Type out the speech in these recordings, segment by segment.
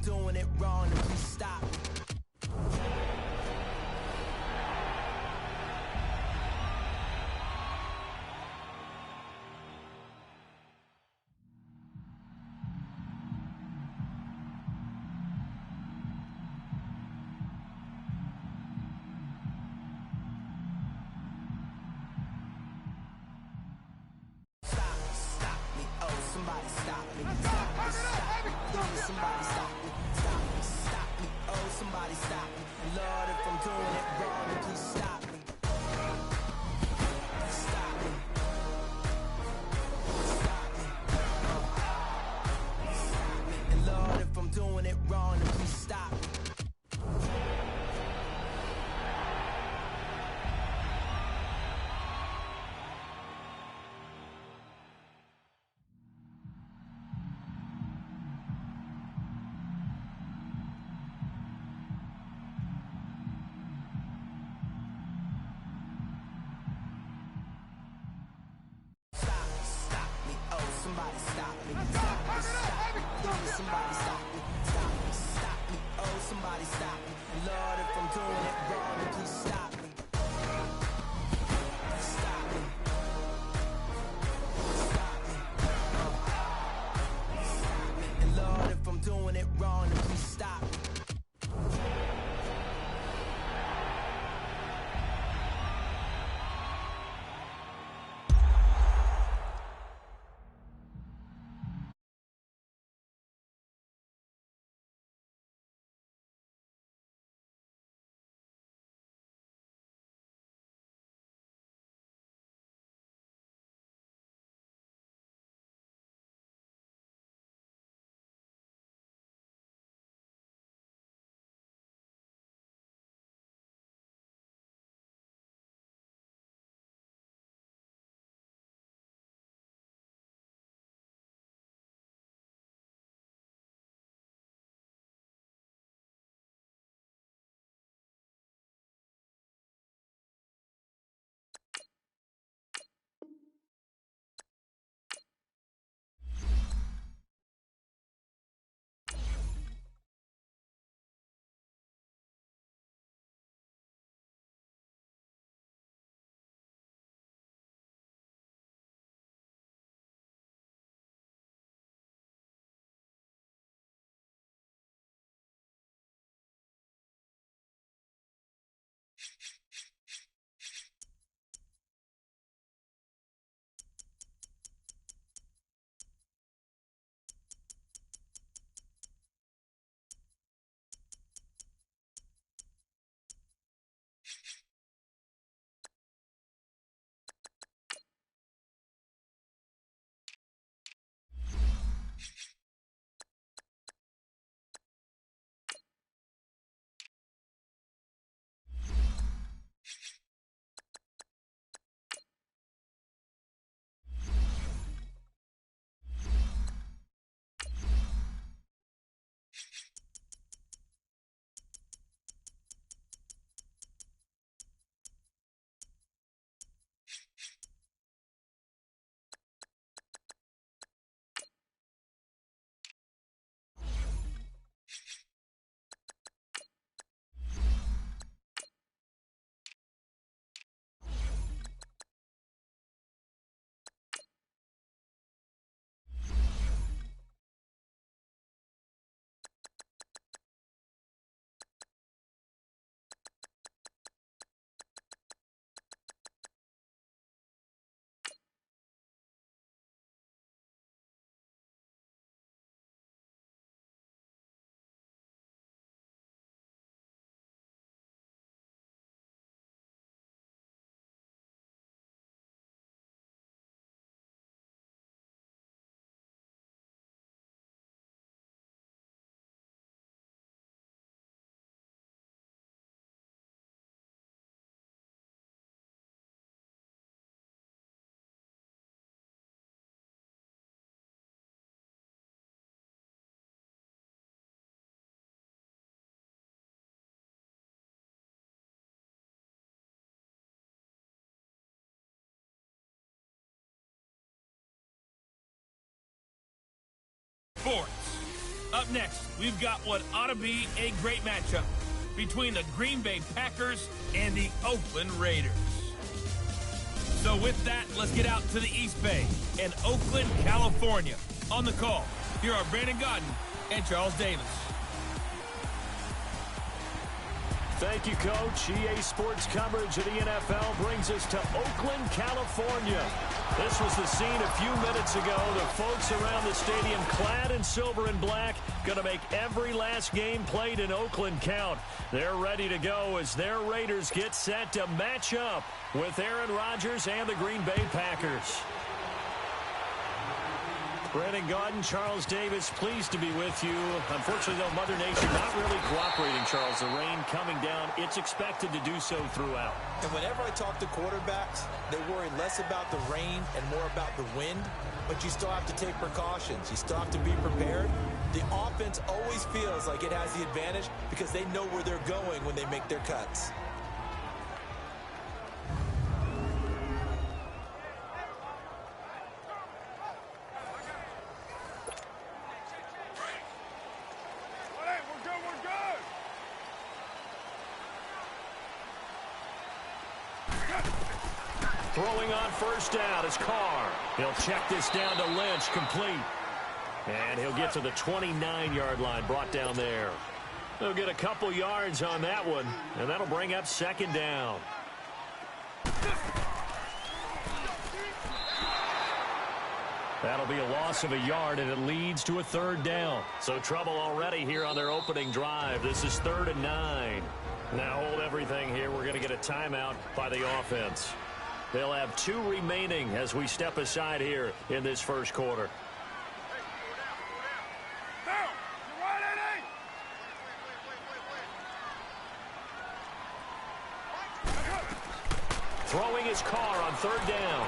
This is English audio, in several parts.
doing it wrong, then please stop me. Stop me, oh, somebody stop me. Stop me, stop me, please, somebody stop me. Stop me, oh, somebody stop me. Lord, if I'm doing it wrong, then please stop me. Stop me. Stop me. Stop me. And Lord, if I'm doing it wrong, then please stop me. Stop me, oh, somebody stop me. Stop me, stop me, please, somebody stop me. Stop me, oh, somebody stop me. Lord, if I'm doing it wrong, then please stop me. Stop me. Stop me. Stop me. And Lord, if I'm doing it wrong, then please stop me. Sports Up next, we've got what ought to be a great matchup between the Green Bay Packers and the Oakland Raiders. So with that, let's get out to the East Bay in Oakland, California. On the call, here are Brandon Gaudin and Charles Davis. Thank you, Coach. EA Sports coverage of the NFL brings us to Oakland, California. This was the scene a few minutes ago. The folks around the stadium clad in silver and black going to make every last game played in Oakland count. They're ready to go as their Raiders get set to match up with Aaron Rodgers and the Green Bay Packers. Brandon Gaudin, Charles Davis, pleased to be with you. Unfortunately, though, Mother Nature not really cooperating, Charles. The rain coming down. It's expected to do so throughout. And whenever I talk to quarterbacks, they worry less about the rain and more about the wind. But you still have to take precautions. You still have to be prepared. The offense always feels like it has the advantage because they know where they're going when they make their cuts. Throwing on first down is Carr. He'll check this down to Lynch, complete. And he'll get to the 29-yard line, brought down there. He'll get a couple yards on that one, and that'll bring up second down. That'll be a loss of a yard, and it leads to a third down. So trouble already here on their opening drive. This is 3rd and 9. Now hold everything here. We're going to get a timeout by the offense. They'll have 2 remaining as we step aside here in this first quarter. Throwing his Carr on 3rd down.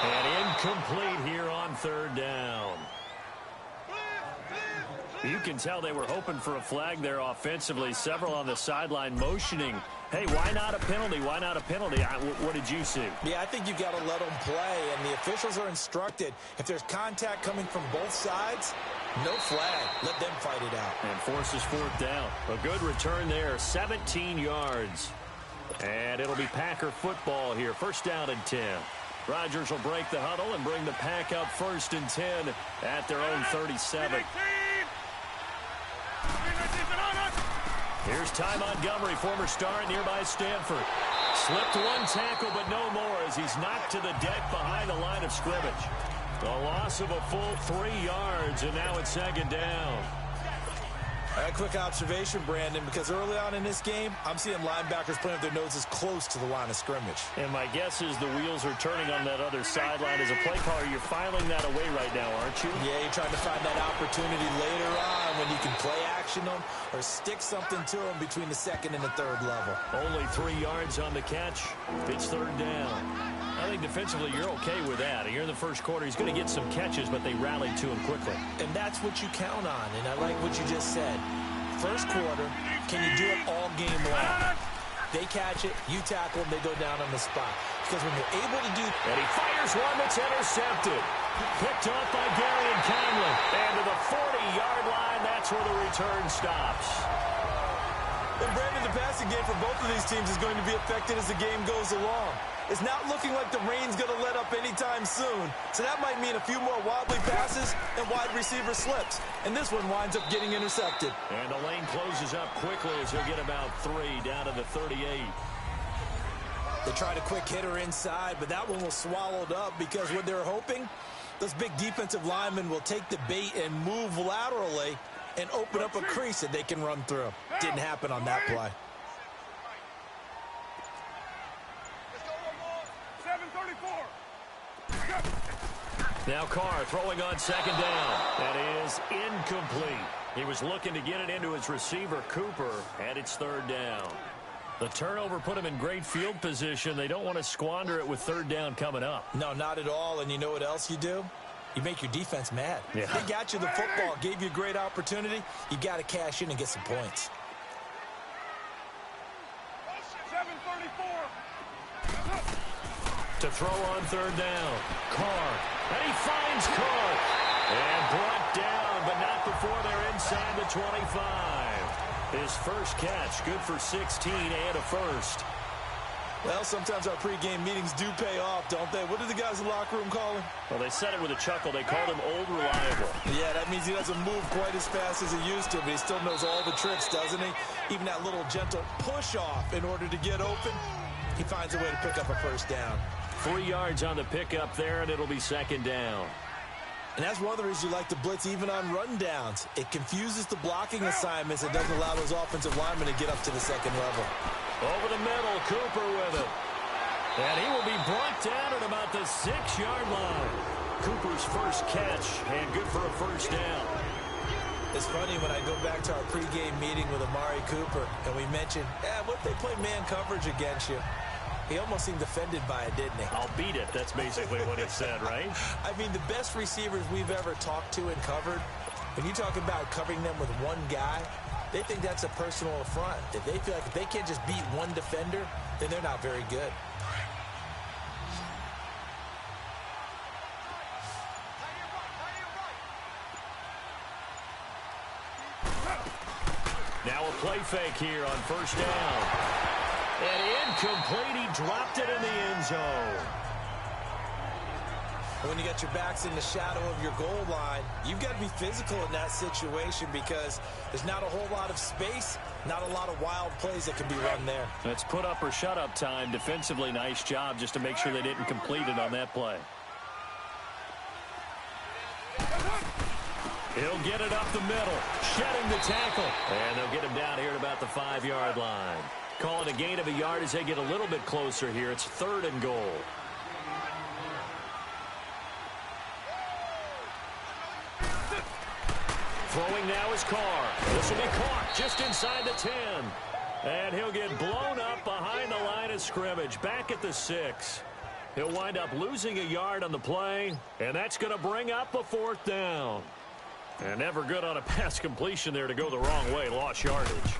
And incomplete here on 3rd down. You can tell they were hoping for a flag there offensively. Several on the sideline motioning. Hey, why not a penalty? Why not a penalty? What did you see? Yeah, I think you've got to let them play, and the officials are instructed. If there's contact coming from both sides, no flag. Let them fight it out. And forces 4th down. A good return there, 17 yards. And it'll be Packer football here. 1st down and 10. Rodgers will break the huddle and bring the Pack up 1st and 10 at their own 37. Here's Ty Montgomery, former star at nearby Stanford. Slipped one tackle, but no more as he's knocked to the deck behind the line of scrimmage. A loss of a full 3 yards, and now it's 2nd down. A quick observation, Brandon, because early on in this game, I'm seeing linebackers playing with their noses close to the line of scrimmage. And my guess is the wheels are turning on that other sideline. As a play caller, you're filing that away right now, aren't you? Yeah, you're trying to find that opportunity later on when you can play action them or stick something to them between the 2nd and the 3rd level. Only 3 yards on the catch. It's 3rd down. I think defensively you're okay with that. Here in the first quarter, he's going to get some catches, but they rallied to him quickly. And that's what you count on, and I like what you just said. First quarter, can you do it all game long? They catch it, you tackle them, they go down on the spot. Because when you're able to do... And he fires one that's intercepted. Picked off by Darian Conley. And to the 40-yard line, that's where the return stops. And Brandon, the passing game for both of these teams is going to be affected as the game goes along. It's not looking like the rain's going to let up anytime soon. So that might mean a few more wobbly passes and wide receiver slips. And this one winds up getting intercepted. And the lane closes up quickly as he'll get about 3 down to the 38. They tried a quick hitter inside, but that one was swallowed up because what they're hoping, those big defensive linemen will take the bait and move laterally and open up a crease that they can run through. Didn't happen on that play. Now Carr throwing on 2nd down. That is incomplete. He was looking to get it into his receiver, Cooper, and it's 3rd down. The turnover put him in great field position. They don't want to squander it with 3rd down coming up. No, not at all. And you know what else you do? You make your defense mad. Yeah. They got you the football, gave you a great opportunity. You got to cash in and get some points. 7:34. To throw on 3rd down. Carr. And he finds Carr. And brought down, but not before they're inside the 25. His first catch, good for 16 and a first. Well, sometimes our pregame meetings do pay off, don't they? What do the guys in the locker room call him? Well, they said it with a chuckle. They called him Old Reliable. Yeah, that means he doesn't move quite as fast as he used to, but he still knows all the tricks, doesn't he? Even that little gentle push-off in order to get open, he finds a way to pick up a first down. 3 yards on the pickup there, and it'll be second down. And that's one of the reasons you like to blitz even on rundowns. It confuses the blocking assignments and doesn't allow those offensive linemen to get up to the second level. Over the middle, Cooper with it. And he will be brought down at about the 6-yard line. Cooper's first catch, and good for a first down. It's funny when I go back to our pregame meeting with Amari Cooper, and we mentioned, what if they play man coverage against you? He almost seemed offended by it, didn't he? I'll beat it. That's basically what he said, right? I mean, the best receivers we've ever talked to and covered, when you talk about covering them with one guy, they think that's a personal affront. If they feel like if they can't just beat one defender, then they're not very good. Now a play fake here on first down. And incomplete. He dropped it in the end zone. When you got your backs in the shadow of your goal line, you've got to be physical in that situation because there's not a whole lot of space, not a lot of wild plays that can be run there. Let's put up or shut up time. Defensively, nice job just to make sure they didn't complete it on that play. He'll get it up the middle, shedding the tackle. And they'll get him down here at about the 5-yard line. Call it a gain of a yard as they get a little bit closer here. It's 3rd and goal. Throwing now is Carr. This will be caught just inside the 10. And he'll get blown up behind the line of scrimmage, back at the 6. He'll wind up losing a yard on the play, and that's going to bring up a 4th down. And never good on a pass completion there to go the wrong way, lost yardage.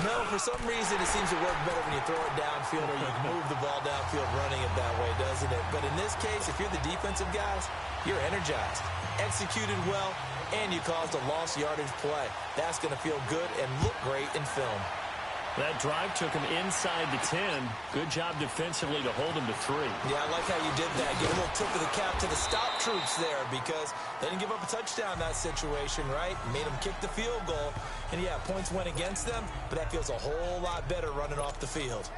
No, for some reason it seems to work better when you throw it downfield or you move the ball downfield running it that way, doesn't it? But in this case, if you're the defensive guys, you're energized, executed well, and you caused a lost yardage play. That's going to feel good and look great in film. That drive took him inside the 10. Good job defensively to hold him to 3. Yeah, I like how you did that. Give a little tip of the cap to the stop troops there because they didn't give up a touchdown in that situation, right? Made them kick the field goal. And, yeah, points went against them, but that feels a whole lot better running off the field.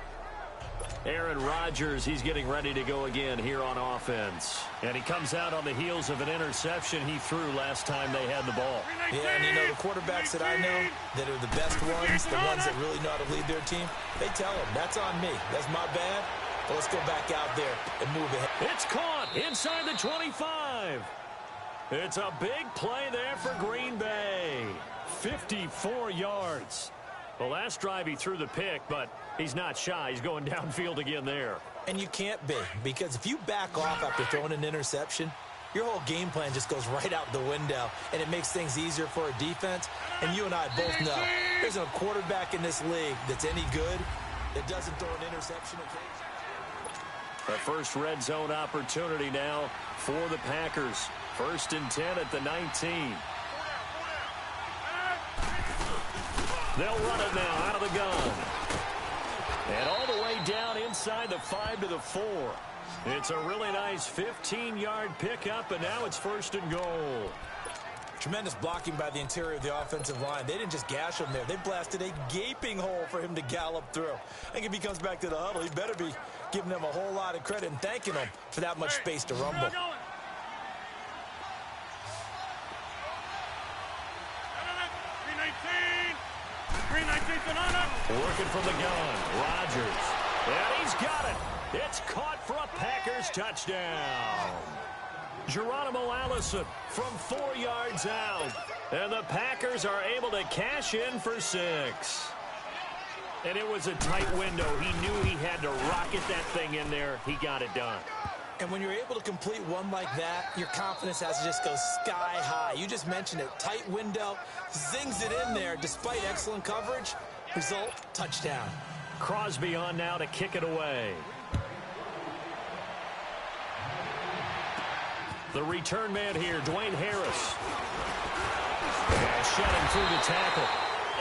Aaron Rodgers, he's getting ready to go again here on offense. And he comes out on the heels of an interception he threw last time they had the ball. Yeah, and you know, the quarterbacks that I know that are the best ones, the ones that really know how to lead their team, they tell them, that's on me. That's my bad. But let's go back out there and move ahead. It's caught inside the 25. It's a big play there for Green Bay. 54 yards. The last drive he threw the pick, but he's not shy. He's going downfield again there. And you can't be, because if you back off after throwing an interception, your whole game plan just goes right out the window, and it makes things easier for a defense. And you and I both know there's a quarterback in this league that's any good that doesn't throw an interception occasionally. The first red zone opportunity now for the Packers. 1st and 10 at the 19. They'll run it now out of the gun. And all the way down inside the 5 to the 4. It's a really nice 15-yard pickup, and now it's 1st and goal. Tremendous blocking by the interior of the offensive line. They didn't just gash him there. They blasted a gaping hole for him to gallop through. I think if he comes back to the huddle, he better be giving them a whole lot of credit and thanking them for that much space to rumble. Working from the gun, Rodgers. And he's got it. It's caught for a Packers touchdown. Geronimo Allison from 4 yards out. And the Packers are able to cash in for 6. And it was a tight window. He knew he had to rocket that thing in there. He got it done. And when you're able to complete one like that, your confidence has to just go sky high. You just mentioned it. Tight window, zings it in there despite excellent coverage. Result, touchdown. Crosby on now to kick it away. The return man here, Dwayne Harris. And shedding through the tackle.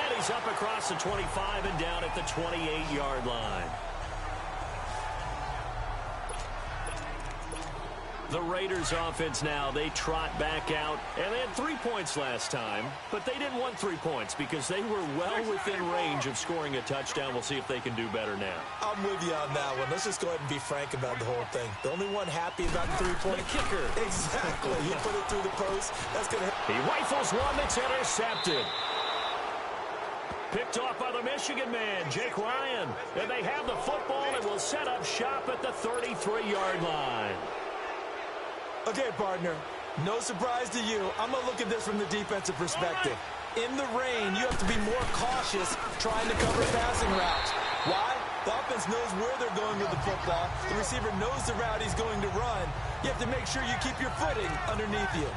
And he's up across the 25 and down at the 28-yard line. The Raiders offense now, they trot back out. And they had 3 points last time, but they didn't want 3 points because they were well within range of scoring a touchdown. We'll see if they can do better now. I'm with you on that one. Let's just go ahead and be frank about the whole thing. The only one happy about the 3-point kicker. Exactly. He put it through the post. That's going to He rifles one that's intercepted. Picked off by the Michigan man, Jake Ryan. And they have the football and will set up shop at the 33-yard line. Okay, partner, no surprise to you. I'm going to look at this from the defensive perspective. In the rain, you have to be more cautious trying to cover passing routes. Why? The offense knows where they're going with the football. The receiver knows the route he's going to run. You have to make sure you keep your footing underneath you.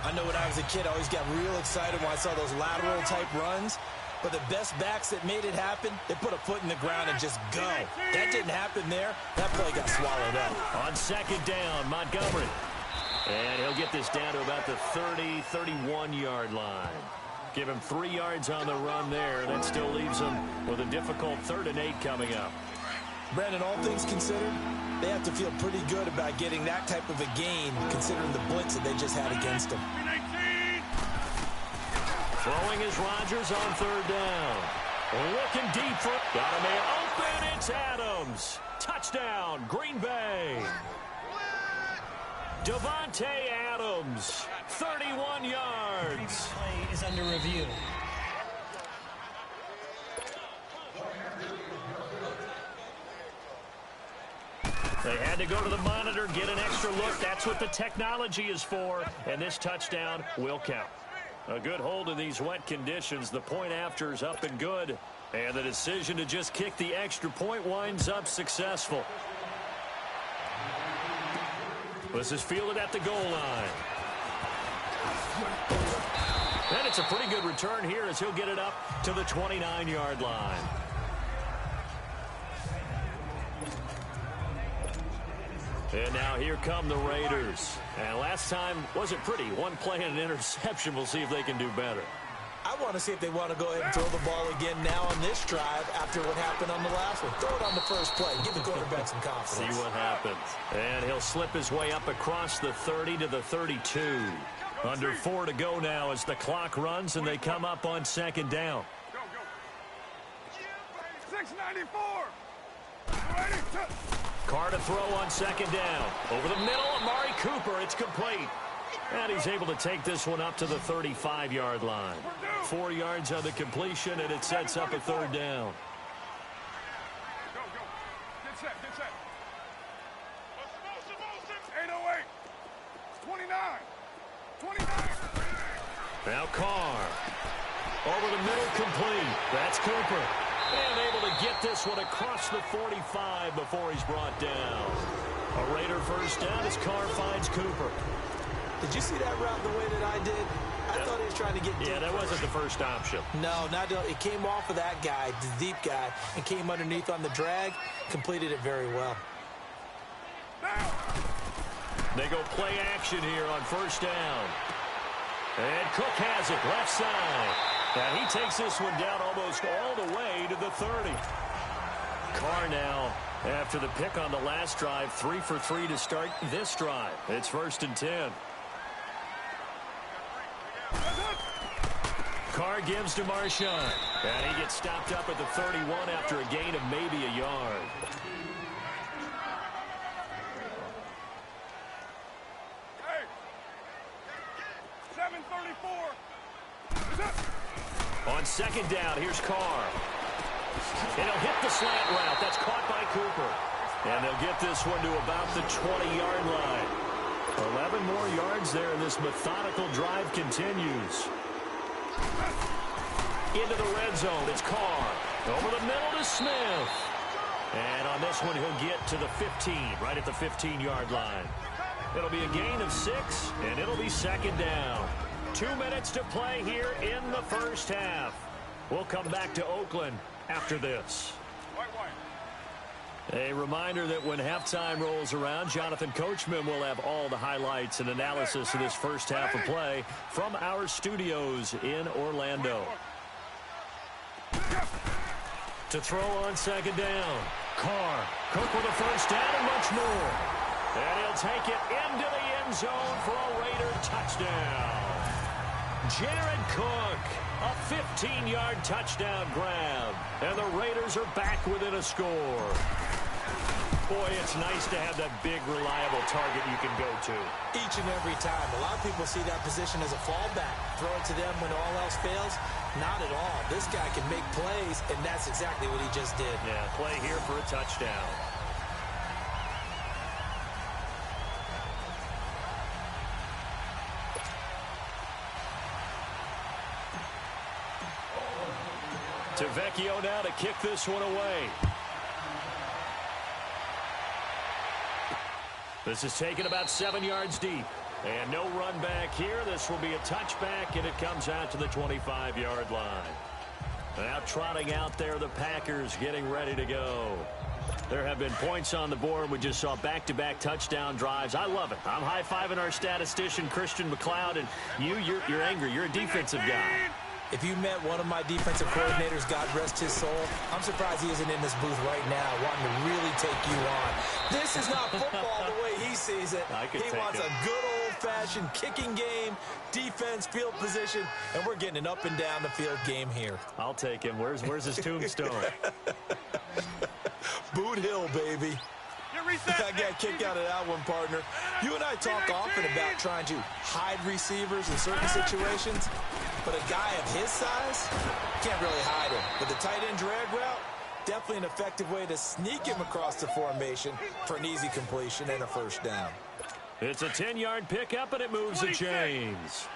I know when I was a kid, I always got real excited when I saw those lateral-type runs. But the best backs that made it happen, they put a foot in the ground and just go. That didn't happen there. That play got swallowed up. On second down, Montgomery. And he'll get this down to about the 30, 31-yard line. Give him 3 yards on the run there. That still leaves him with a difficult 3rd and 8 coming up. Brandon, all things considered, they have to feel pretty good about getting that type of a gain, considering the blitz that they just had against them. Throwing is Rodgers on 3rd down. Looking deep for... Got a man open. It's Adams. Touchdown, Green Bay. Devontae Adams, 31 yards. Play is under review. They had to go to the monitor, get an extra look. That's what the technology is for. And this touchdown will count. A good hold in these wet conditions. The point after is up and good. And the decision to just kick the extra point winds up successful. This is fielded at the goal line. And it's a pretty good return here as he'll get it up to the 29-yard line. And now here come the Raiders. And last time wasn't pretty. One play and an interception. We'll see if they can do better. I want to see if they want to go ahead and throw the ball again now on this drive after what happened on the last one. Throw it on the first play. Give the quarterback some confidence. See what happens. And he'll slip his way up across the 30 to the 32. Under 4 to go now as the clock runs and they come up on second down. Go, go. 694. Carr to throw on second down. Over the middle, Amari Cooper. It's complete. And he's able to take this one up to the 35-yard line. 4 yards on the completion, and it sets up a 3rd down. Go, go. Get set, get set. 808. 29. 29. Now Carr. Over the middle, complete. That's Cooper. And able to get this one across the 45 before he's brought down. A Raider first down as Carr finds Cooper. Did you see that route the way that I did? I thought he was trying to get deep. Yeah, that wasn't the first option. No, not it came off of that guy, the deep guy, and came underneath on the drag. Completed it very well. They go play action here on first down. And Cook has it, left side. And he takes this one down almost all the way to the 30. Carr now, after the pick on the last drive, 3 for 3 to start this drive. It's 1st and 10. Carr gives to Marshawn. And he gets stopped up at the 31 after a gain of maybe a yard. Hey. 734. On second down, here's Carr. And he'll hit the slant route. That's caught by Cooper. And they'll get this one to about the 20-yard line. 11 more yards there, and this methodical drive continues. Into the red zone, it's Carr. Over the middle to Smith. And on this one, he'll get to the 15, right at the 15-yard line. It'll be a gain of 6, and it'll be second down. 2 minutes to play here in the first half. We'll come back to Oakland after this. White. A reminder that when halftime rolls around, Jonathan Coachman will have all the highlights and analysis of this first half of play from our studios in Orlando. To throw on second down, Carr. Cook with a first down and much more. And he'll take it into the end zone for a Raider touchdown. Jared Cook, a 15-yard touchdown grab. And the Raiders are back within a score. Boy, it's nice to have that big, reliable target you can go to. Each and every time. A lot of people see that position as a fallback. Throw it to them when all else fails. Not at all. This guy can make plays, and that's exactly what he just did. Yeah, play here for a touchdown. To Vecchio now to kick this one away. This is taken about 7 yards deep. And no run back here. This will be a touchback, and it comes out to the 25-yard line. Now trotting out there, the Packers getting ready to go. There have been points on the board. We just saw back-to-back touchdown drives. I love it. I'm high-fiving our statistician, Christian McLeod, and you're angry. You're a defensive guy. If you met one of my defensive coordinators, God rest his soul, I'm surprised he isn't in this booth right now wanting to really take you on. This is not football the way he sees it. He wants a good old-fashioned kicking game, defense, field position, and we're getting an up-and-down-the-field game here. I'll take him. Where's his tombstone? Boot Hill, baby. I got a kick out of that one, partner. You and I talk often about trying to hide receivers in certain situations, but a guy of his size can't really hide him. But the tight end drag route, definitely an effective way to sneak him across the formation for an easy completion and a first down. It's a 10-yard pickup, and it moves the chains.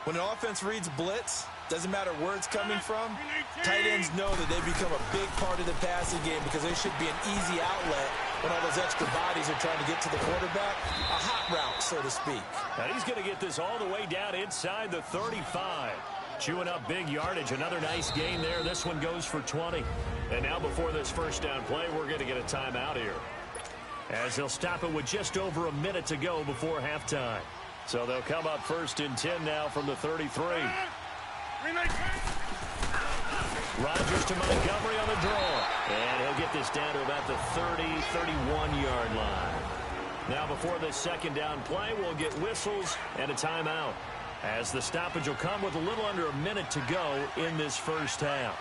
When an offense reads blitz, doesn't matter where it's coming from, tight ends know that they become a big part of the passing game because they should be an easy outlet when all those extra bodies are trying to get to the quarterback. A hot route, so to speak. And he's going to get this all the way down inside the 35. Chewing up big yardage. Another nice gain there. This one goes for 20. And now before this first down play, we're going to get a timeout here, as they'll stop it with just over a minute to go before halftime. So they'll come up first and 10 now from the 33. Rodgers to Montgomery on the draw. And he'll get this down to about the 30, 31-yard line. Now before this second down play, we'll get whistles and a timeout, as the stoppage will come with a little under a minute to go in this first half.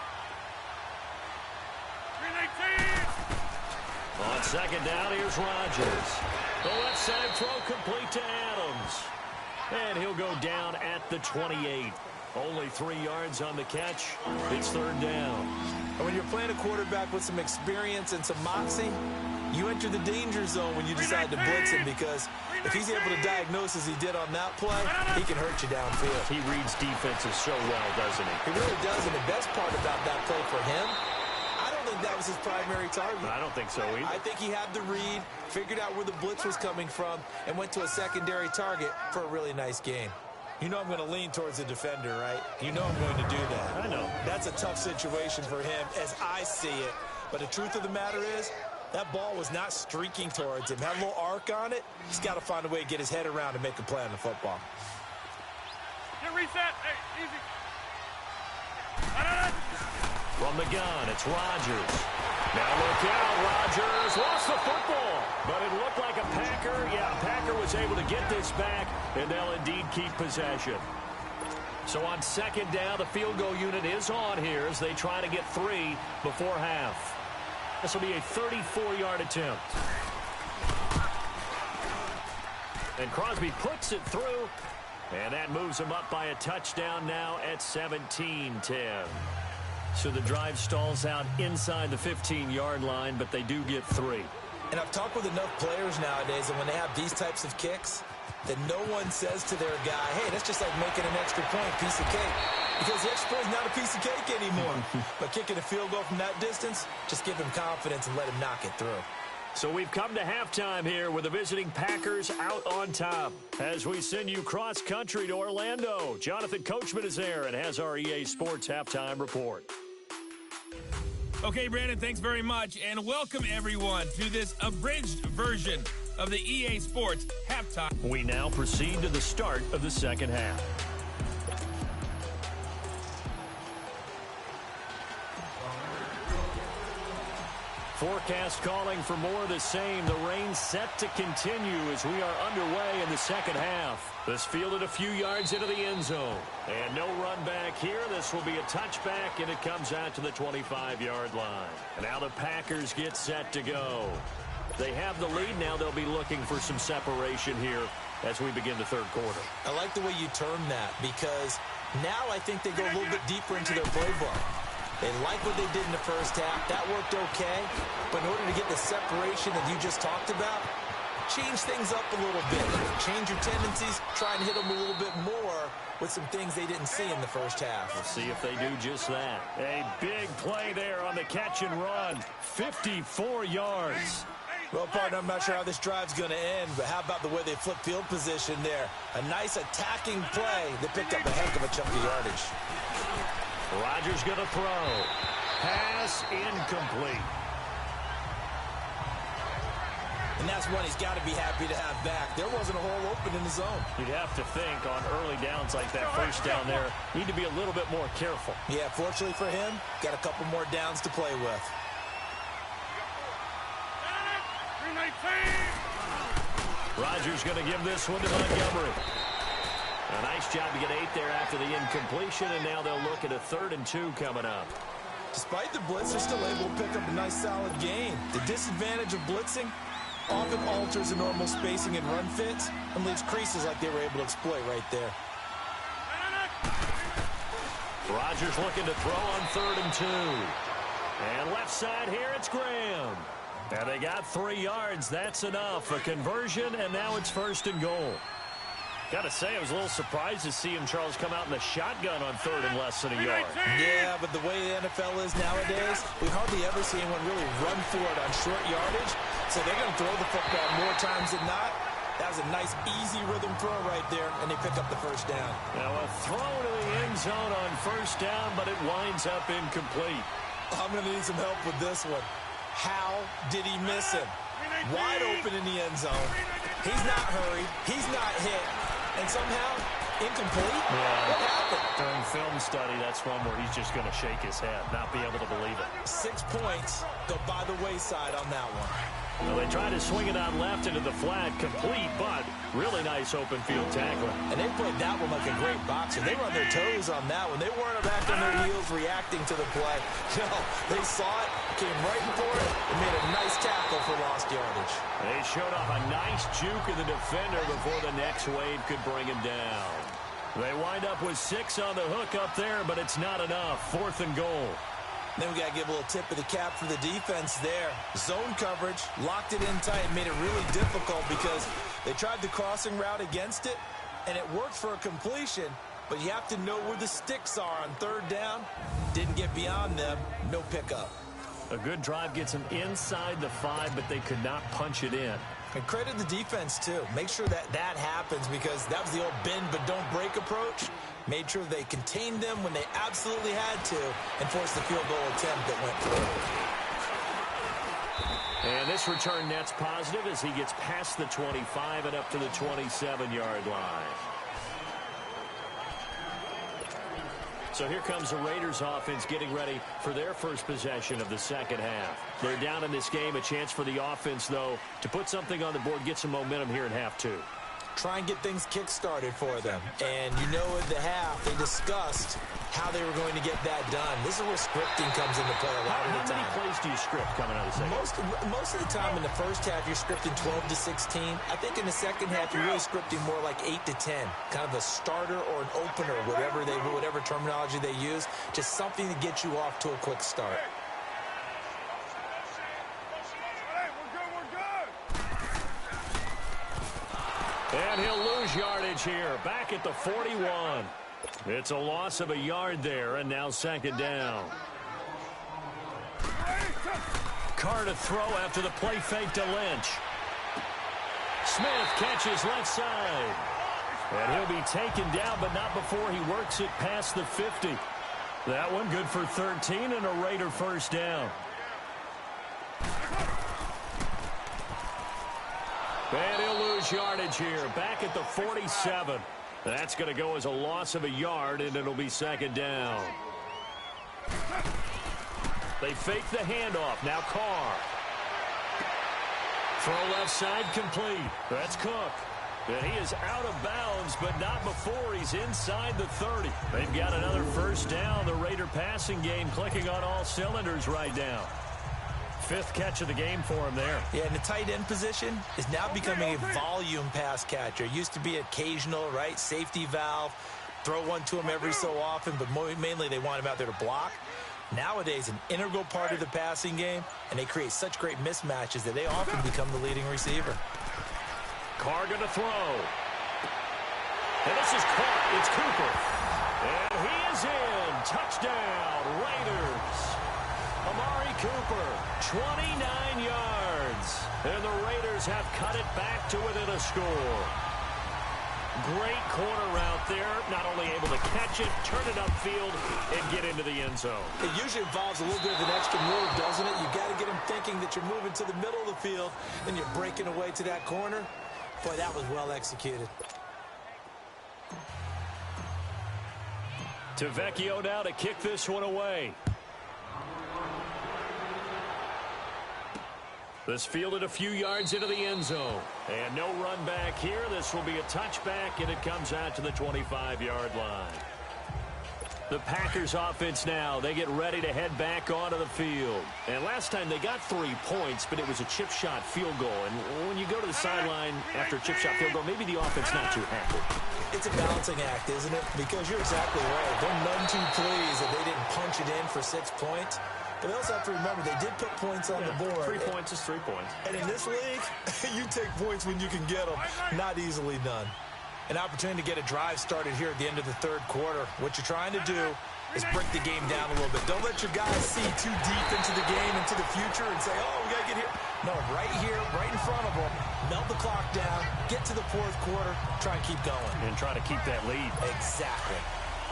On second down, here's Rodgers. The left side throw complete to Adams. And he'll go down at the 28. Only 3 yards on the catch. It's third down. And when you're playing a quarterback with some experience and some moxie, you enter the danger zone when you decide to blitz him, because if he's able to diagnose as he did on that play, he can hurt you downfield. He reads defenses so well, doesn't he? He really does, and the best part about that play for him, I don't think that was his primary target. I don't think so either. I think he had the read, figured out where the blitz was coming from, and went to a secondary target for a really nice gain. You know I'm going to lean towards the defender, right? You know I'm going to do that. I know. That's a tough situation for him as I see it. But the truth of the matter is, that ball was not streaking towards him. Had a little arc on it. He's got to find a way to get his head around and make a play on the football. Get reset. Hey, easy. From the gun, it's Rodgers. Now look out, Rodgers lost the football, but it looked like a Packer. Yeah, Packer was able to get this back, and they'll indeed keep possession. So on second down, the field goal unit is on here as they try to get 3 before half. This will be a 34-yard attempt. And Crosby puts it through, and that moves him up by a touchdown now at 17-10. So the drive stalls out inside the 15-yard line, but they do get 3. And I've talked with enough players nowadays, and when they have these types of kicks, that no one says to their guy, hey, that's just like making an extra point, piece of cake. Because the extra point is not a piece of cake anymore. But kicking a field goal from that distance, just give him confidence and let him knock it through. So we've come to halftime here with the visiting Packers out on top. As we send you cross-country to Orlando, Jonathan Coachman is there and has our EA Sports halftime report. Okay, Brandon, thanks very much. And welcome, everyone, to this abridged version of the EA Sports Halftime. We now proceed to the start of the second half. Forecast calling for more of the same. The rain set to continue as we are underway in the second half. This fielded a few yards into the end zone. And no run back here. This will be a touchback, and it comes out to the 25-yard line. And now the Packers get set to go. They have the lead. Now they'll be looking for some separation here as we begin the third quarter. I like the way you term that because now I think they go a little bit deeper into their playbook. They like what they did in the first half. That worked okay. But in order to get the separation that you just talked about, change things up a little bit. Change your tendencies. Try and hit them a little bit more with some things they didn't see in the first half. We'll see if they do just that. A big play there on the catch and run. 54 yards. Well, partner, I'm not sure how this drive's going to end, but how about the way they flip field position there? A nice attacking play. They picked up a heck of a chunk of yardage. Rodgers going to throw. Pass incomplete. And that's one he's got to be happy to have back. There wasn't a hole open in the zone. You'd have to think on early downs like that first down there, need to be a little bit more careful. Yeah, fortunately for him, got a couple more downs to play with. Rodgers going to give this one to Montgomery. A nice job to get 8 there after the incompletion, and now they'll look at a 3rd and 2 coming up. Despite the blitz, they're still able to pick up a nice solid gain. The disadvantage of blitzing often alters the normal spacing and run fits and leaves creases like they were able to exploit right there. Rodgers looking to throw on 3rd and 2. And left side here, it's Graham. And they got 3 yards. That's enough. A conversion, and now it's 1st and goal. Got to say, I was a little surprised to see him, Charles, come out in the shotgun on 3rd and less than a yard. Yeah, but the way the NFL is nowadays, we hardly ever see anyone really run for it on short yardage. So they're going to throw the football more times than not. That was a nice, easy rhythm throw right there, and they pick up the 1st down. Now a throw to the end zone on 1st down, but it winds up incomplete. I'm going to need some help with this one. How did he miss him? Wide open in the end zone. He's not hurried. He's not hit. And somehow, incomplete? Yeah. What happened? During film study, that's one where he's just going to shake his head, not be able to believe it. 6 points go by the wayside on that one. Well, they try to swing it out left into the flat, complete, but really nice open field tackling. And they played that one like a great boxer. They were on their toes on that one. They weren't back on their heels reacting to the play. No, they saw it, came right for it, and made a nice tackle for lost yardage. They showed off a nice juke of the defender before the next wave could bring him down. They wind up with 6 on the hook up there, but it's not enough. 4th and goal. Then we got to give a little tip of the cap for the defense there. Zone coverage, locked it in tight, made it really difficult because they tried the crossing route against it, and it worked for a completion, but you have to know where the sticks are on 3rd down. Didn't get beyond them, no pickup. A good drive gets them inside the 5, but they could not punch it in. And credit the defense, too. Make sure that that happens because that was the old bend but don't break approach. Made sure they contained them when they absolutely had to and forced the field goal attempt that went through. And this return net's positive as he gets past the 25 and up to the 27-yard line. So here comes the Raiders offense getting ready for their first possession of the second half. They're down in this game. A chance for the offense, though, to put something on the board, get some momentum here in half 2. Try and get things kick-started for them. And you know at the half, they discussed how they were going to get that done. This is where scripting comes into play a lot of the time. How many plays do you script coming out of the second? Most of the time in the first half, you're scripting 12 to 16. I think in the second half, you're really scripting more like 8 to 10. Kind of a starter or an opener, whatever terminology they use. Just something to get you off to a quick start. And he'll lose yardage here, back at the 41. It's a loss of a yard there, and now 2nd down. Carr to throw after the play fake to Lynch. Smith catches left side. And he'll be taken down, but not before he works it past the 50. That one good for 13 and a Raider first down. And he'll lose yardage here. Back at the 47. That's going to go as a loss of a yard, and it'll be second down. They fake the handoff. Now Carr. Throw left side complete. That's Cook. And he is out of bounds, but not before he's inside the 30. They've got another first down. The Raider passing game clicking on all cylinders right now. Fifth catch of the game for him there. Yeah, and the tight end position is now becoming a volume pass catcher. It used to be occasional, right? Safety valve. Throw one to him every so often, but mainly they want him out there to block. Nowadays, an integral part of the passing game, and they create such great mismatches that they often become the leading receiver. Carr going to throw. And this is caught. It's Cooper. And he is in. Touchdown, Raiders. Amari Cooper, 29 yards. And the Raiders have cut it back to within a score. Great corner route there. Not only able to catch it, turn it upfield, and get into the end zone. It usually involves a little bit of an extra move, doesn't it? You got to get him thinking that you're moving to the middle of the field, and you're breaking away to that corner. Boy, that was well executed. Tavecchio now to kick this one away. This fielded a few yards into the end zone. And no run back here. This will be a touchback, and it comes out to the 25-yard line. The Packers offense now, they get ready to head back onto the field. And last time they got 3 points, but it was a chip shot field goal. And when you go to the sideline after a chip shot field goal, maybe the offense not too happy. It's a balancing act, isn't it? Because you're exactly right. They're none too pleased that they didn't punch it in for 6 points. But they also have to remember they did put points on the board. 3 points is 3 points. And in this league, you take points when you can get them. Not easily done. An opportunity to get a drive started here at the end of the third quarter. What you're trying to do is break the game down a little bit. Don't let your guys see too deep into the game, into the future, and say, oh, we got to get here. No, right here, right in front of them, melt the clock down, get to the fourth quarter, try and keep going. And try to keep that lead. Exactly.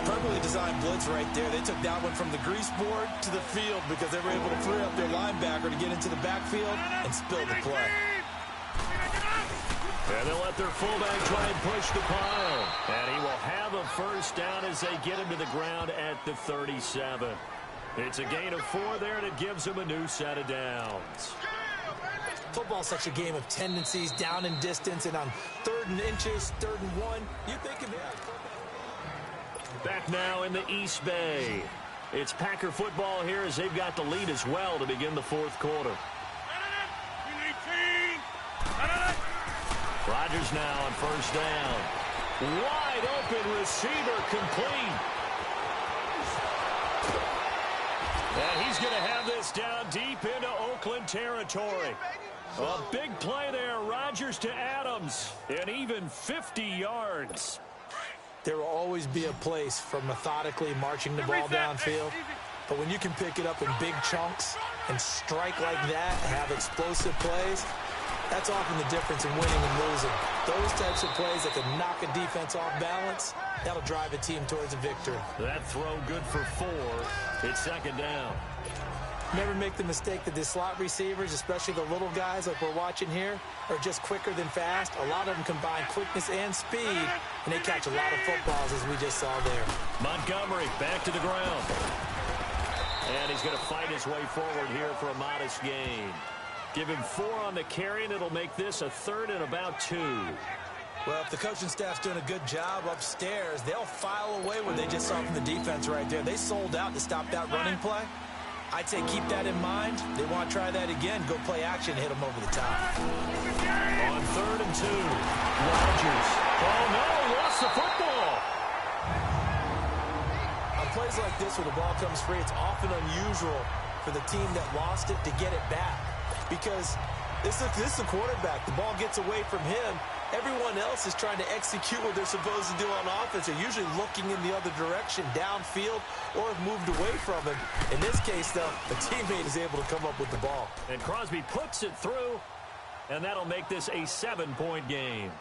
Perfectly designed blitz right there. They took that one from the grease board to the field because they were able to free up their linebacker to get into the backfield and spill the play. And they'll let their fullback try and push the pile. And he will have a first down as they get him to the ground at the 37. It's a gain of 4 there, and it gives them a new set of downs. Football's such a game of tendencies, down and distance, and on 3rd and inches, 3rd and 1, you think of that. Back now in the East Bay. It's Packer football here as they've got the lead as well to begin the fourth quarter. Rodgers now on first down. Wide open receiver complete. And he's going to have this down deep into Oakland territory. A big play there. Rodgers to Adams. And even 50 yards. There will always be a place for methodically marching the ball downfield. But when you can pick it up in big chunks and strike like that, have explosive plays, that's often the difference in winning and losing. Those types of plays that can knock a defense off balance, that'll drive a team towards a victory. That throw good for 4. It's second down. Never make the mistake that the slot receivers, especially the little guys like we're watching here, are just quicker than fast. A lot of them combine quickness and speed, and they catch a lot of footballs, as we just saw there. Montgomery back to the ground. And he's going to fight his way forward here for a modest gain. Give him 4 on the carry, and it'll make this a 3rd and about 2. Well, if the coaching staff's doing a good job upstairs, they'll file away what they just saw from the defense right there. They sold out to stop that running play. I'd say keep that in mind. They want to try that again. Go play action, hit them over the top. On 3rd and 2, Rodgers. Oh, no, lost the football. On plays like this where the ball comes free, it's often unusual for the team that lost it to get it back. Because this is a quarterback. The ball gets away from him. Everyone else is trying to execute what they're supposed to do on offense. They're usually looking in the other direction, downfield, or have moved away from him. In this case, though, the teammate is able to come up with the ball. And Crosby puts it through, and that'll make this a 7-point game.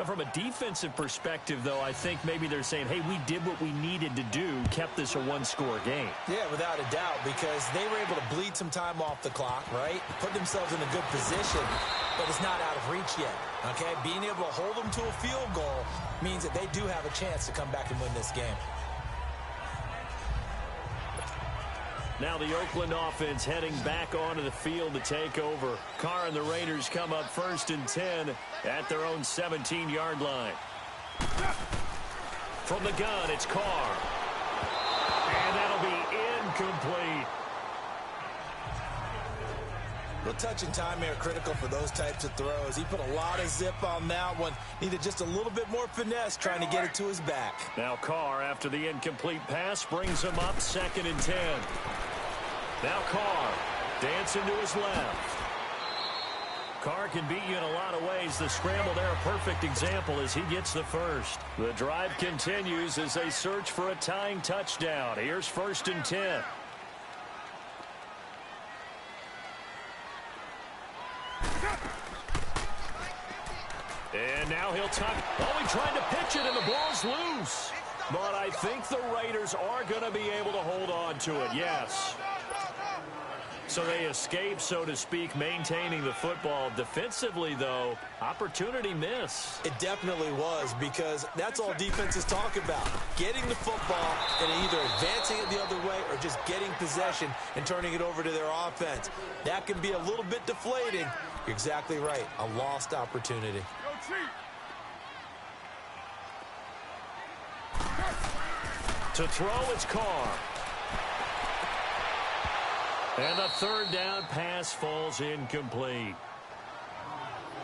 From a defensive perspective, though, I think maybe they're saying, hey, we did what we needed to do, kept this a one-score game. Yeah, without a doubt, because they were able to bleed some time off the clock, right? Put themselves in a good position, but it's not out of reach yet, okay? Being able to hold them to a field goal means that they do have a chance to come back and win this game. Now the Oakland offense heading back onto the field to take over. Carr and the Raiders come up 1st and 10 at their own 17-yard line. From the gun, it's Carr. And that'll be incomplete. Real touch and time here critical for those types of throws. He put a lot of zip on that one. Needed just a little bit more finesse trying to get it to his back. Now Carr, after the incomplete pass, brings him up 2nd and 10. Now Carr, dancing to his left. Carr can beat you in a lot of ways. The scramble there, a perfect example as he gets the first. The drive continues as they search for a tying touchdown. Here's 1st and 10. And now he'll tuck. Oh, he tried to pitch it, and the ball's loose. But I think the Raiders are going to be able to hold on to it, yes. So they escape, so to speak, maintaining the football. Defensively, though, opportunity miss. It definitely was, because that's all defenses talk about. Getting the football and either advancing it the other way or just getting possession and turning it over to their offense. That can be a little bit deflating. You're exactly right. A lost opportunity. To throw, it's Carr. And the 3rd down pass falls incomplete.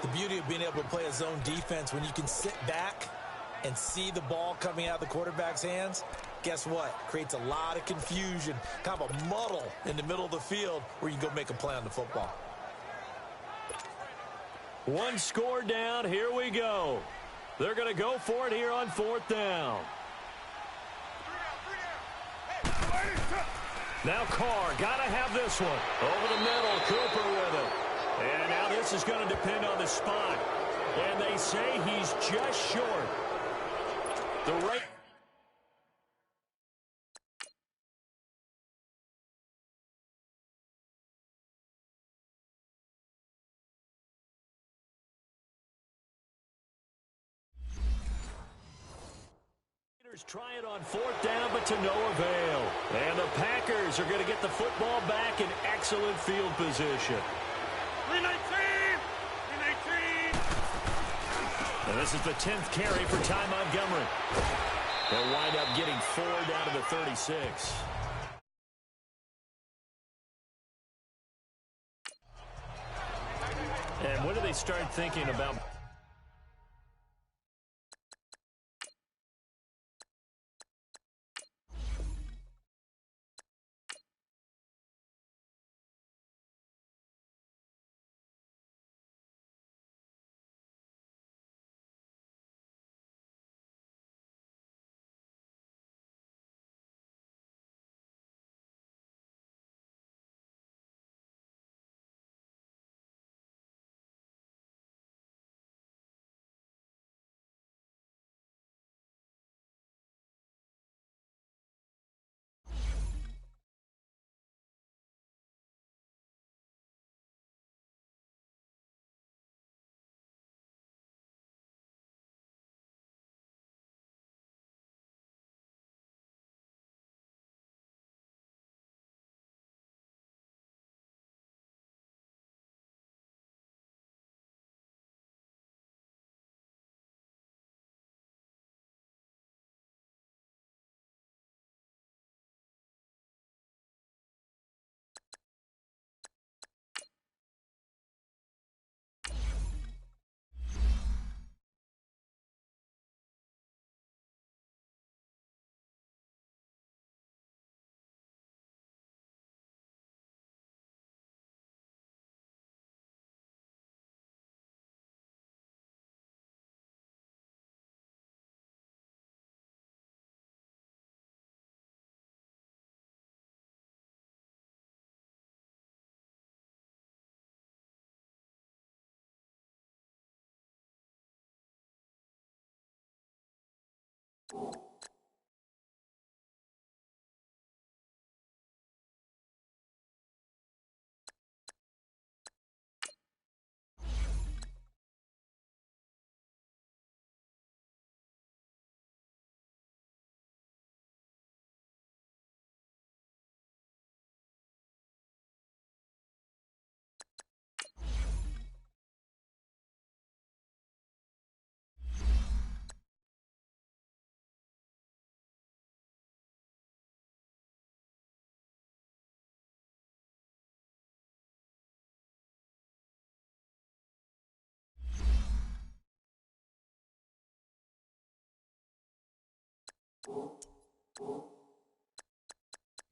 The beauty of being able to play a zone defense when you can sit back and see the ball coming out of the quarterback's hands, guess what? Creates a lot of confusion, kind of a muddle in the middle of the field where you go make a play on the football. One score down. Here we go. They're going to go for it here on 4th down. Now Carr, got to have this one. Over the middle, Cooper with it. And now this is going to depend on the spot. And they say he's just short. The right. Try it on 4th down, but to no avail. And the Packers are going to get the football back in excellent field position. 319! 319! And this is the 10th carry for Ty Montgomery. They'll wind up getting 4 down to the 36. And when do they start thinking about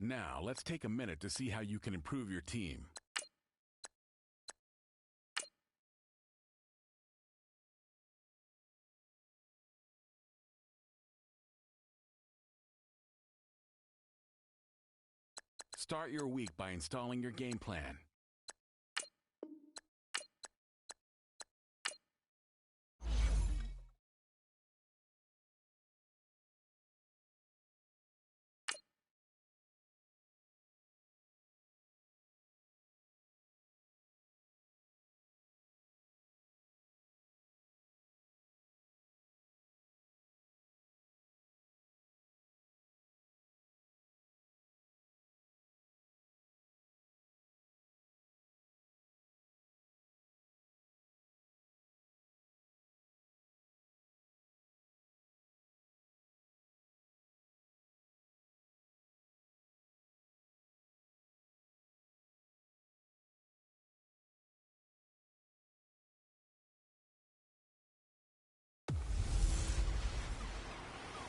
Now, let's take a minute to see how you can improve your team. Start your week by installing your game plan.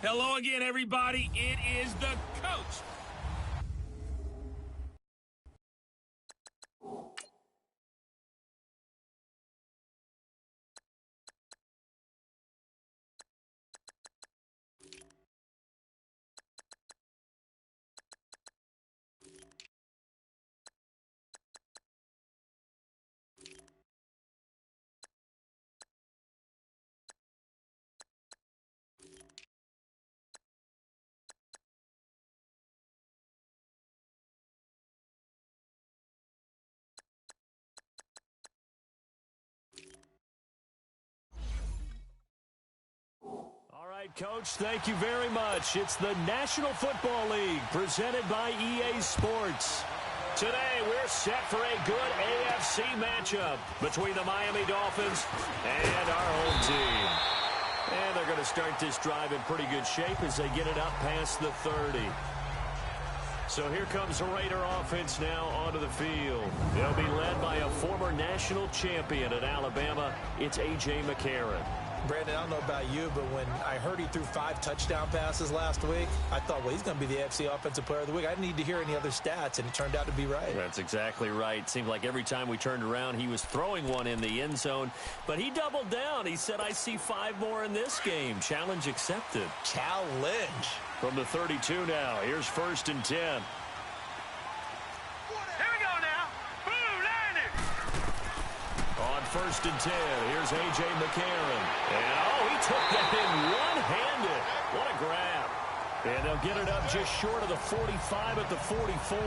Hello again, everybody. It is the coach. All right, Coach, thank you very much. It's the National Football League presented by EA Sports. Today, we're set for a good AFC matchup between the Miami Dolphins and our home team. And they're going to start this drive in pretty good shape as they get it up past the 30. So here comes the Raider offense now onto the field. They'll be led by a former national champion at Alabama. It's A.J. McCarron. Brandon, I don't know about you, but when I heard he threw 5 touchdown passes last week, I thought, well, he's going to be the AFC Offensive Player of the Week. I didn't need to hear any other stats, and it turned out to be right. That's exactly right. Seemed like every time we turned around, he was throwing one in the end zone. But he doubled down. He said, I see 5 more in this game. Challenge accepted. Challenge. From the 32 now. Here's 1st and 10. Here we go now. Boom, landed. On 1st and 10, here's A.J. McCarron. And, oh, he took that in one-handed. What a grab. And they'll get it up just short of the 45 at the 44.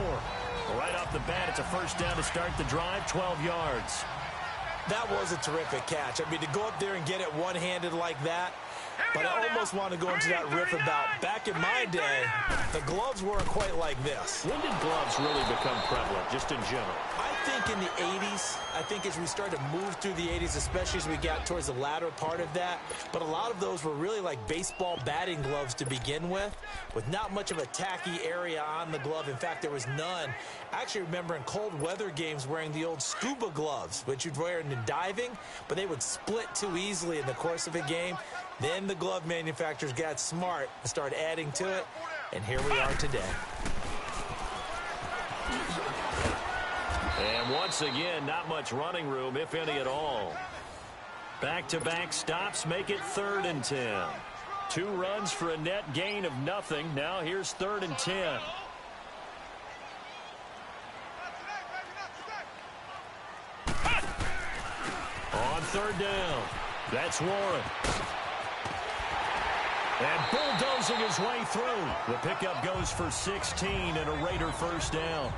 Right off the bat, it's a 1st down to start the drive, 12 yards. That was a terrific catch. I mean, to go up there and get it one-handed like that, but I almost want to go into that riff about back in my day, the gloves weren't quite like this. When did gloves really become prevalent, just in general? I think in the 80s. I think as we started to move through the 80s, especially as we got towards the latter part of that. But a lot of those were really like baseball batting gloves to begin with not much of a tacky area on the glove. In fact, there was none. I actually remember in cold weather games wearing the old scuba gloves, which you'd wear in diving, but they would split too easily in the course of a game. Then the glove manufacturers got smart and started adding to it, and here we are today. And once again, not much running room, if any at all. Back-to-back stops make it 3rd and 10. 2 runs for a net gain of nothing. Now here's 3rd and 10. On 3rd down, that's Warren. And bulldozing his way through. The pickup goes for 16 and a Raider first down.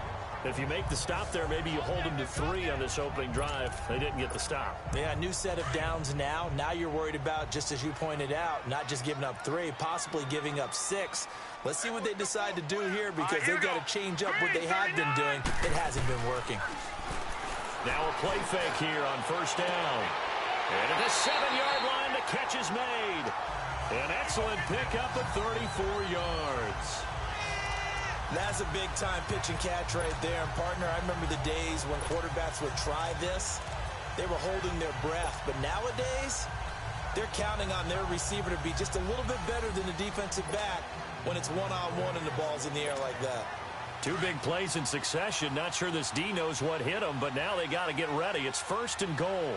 If you make the stop there, maybe you hold them to 3 on this opening drive. They didn't get the stop. Yeah, new set of downs now. Now you're worried about, just as you pointed out, not just giving up 3, possibly giving up 6. Let's see what they decide to do here because they've got to change up what they have been doing. It hasn't been working. Now a play fake here on first down. And at the 7-yard line, the catch is made. An excellent pickup at 34 yards. That's a big-time pitch and catch right there. And, partner, I remember the days when quarterbacks would try this. They were holding their breath. But nowadays, they're counting on their receiver to be just a little bit better than the defensive back when it's one-on-one and the ball's in the air like that. 2 big plays in succession. Not sure this D knows what hit him, but now they got to get ready. It's first and goal.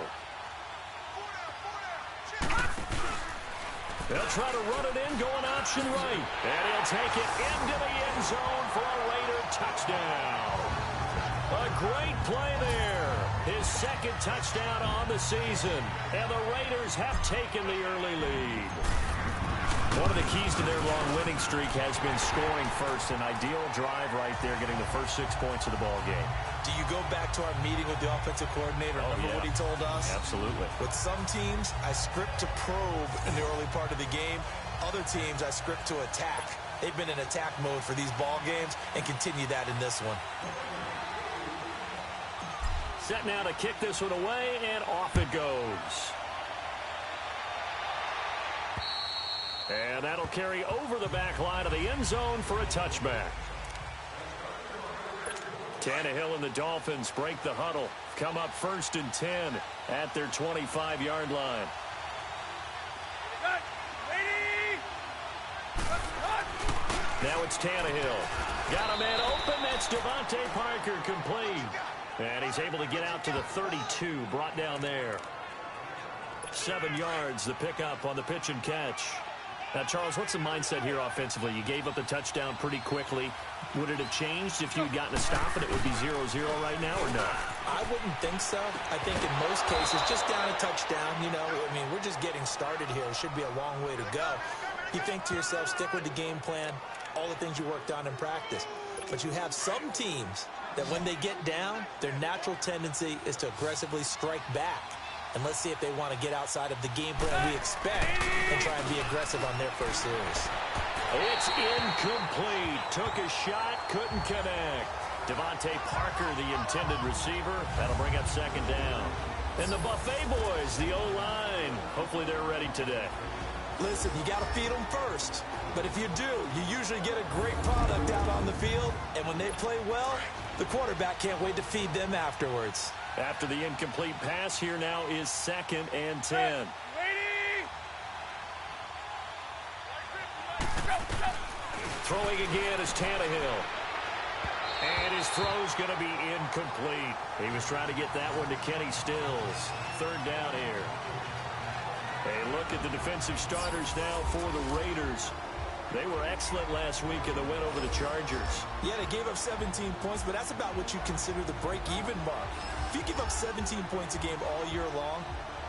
They'll try to run it in, going option right. And he'll take it into the end zone for a Raider touchdown. A great play there. His second touchdown on the season. And the Raiders have taken the early lead. One of the keys to their long winning streak has been scoring first. An ideal drive right there, getting the first 6 points of the ball game. Do you go back to our meeting with the offensive coordinator? Remember what he told us? Absolutely. With some teams, I script to probe in the early part of the game. Other teams, I script to attack. They've been in attack mode for these ball games and continue that in this one. Set now to kick this one away, and off it goes. And that'll carry over the back line of the end zone for a touchback. Tannehill and the Dolphins break the huddle. Come up first and 10 at their 25-yard line. Now it's Tannehill. Got a man open. That's Devontae Parker, complete. And he's able to get out to the 32, brought down there. 7 yards, the pickup on the pitch and catch. Now, Charles, what's the mindset here offensively? You gave up the touchdown pretty quickly. Would it have changed if you had gotten a stop and it would be 0-0 right now or not? I wouldn't think so. I think in most cases, just down a touchdown, you know, I mean, we're just getting started here. It should be a long way to go. You think to yourself, stick with the game plan, all the things you worked on in practice. But you have some teams that when they get down, their natural tendency is to aggressively strike back. And let's see if they want to get outside of the game plan we expect and try and be aggressive on their first series. It's incomplete. Took a shot, couldn't connect. Devontae Parker, the intended receiver. That'll bring up second down. And the Buffet boys, the O-line. Hopefully they're ready today. Listen, you got to feed them first. But if you do, you usually get a great product out on the field. And when they play well, the quarterback can't wait to feed them afterwards. After the incomplete pass, here now is 2nd and 10. Throwing again is Tannehill. And his throw's going to be incomplete. He was trying to get that one to Kenny Stills. 3rd down here. A look at the defensive starters now for the Raiders. They were excellent last week in the win over the Chargers. Yeah, they gave up 17 points, but that's about what you consider the break-even mark. If you give up 17 points a game all year long,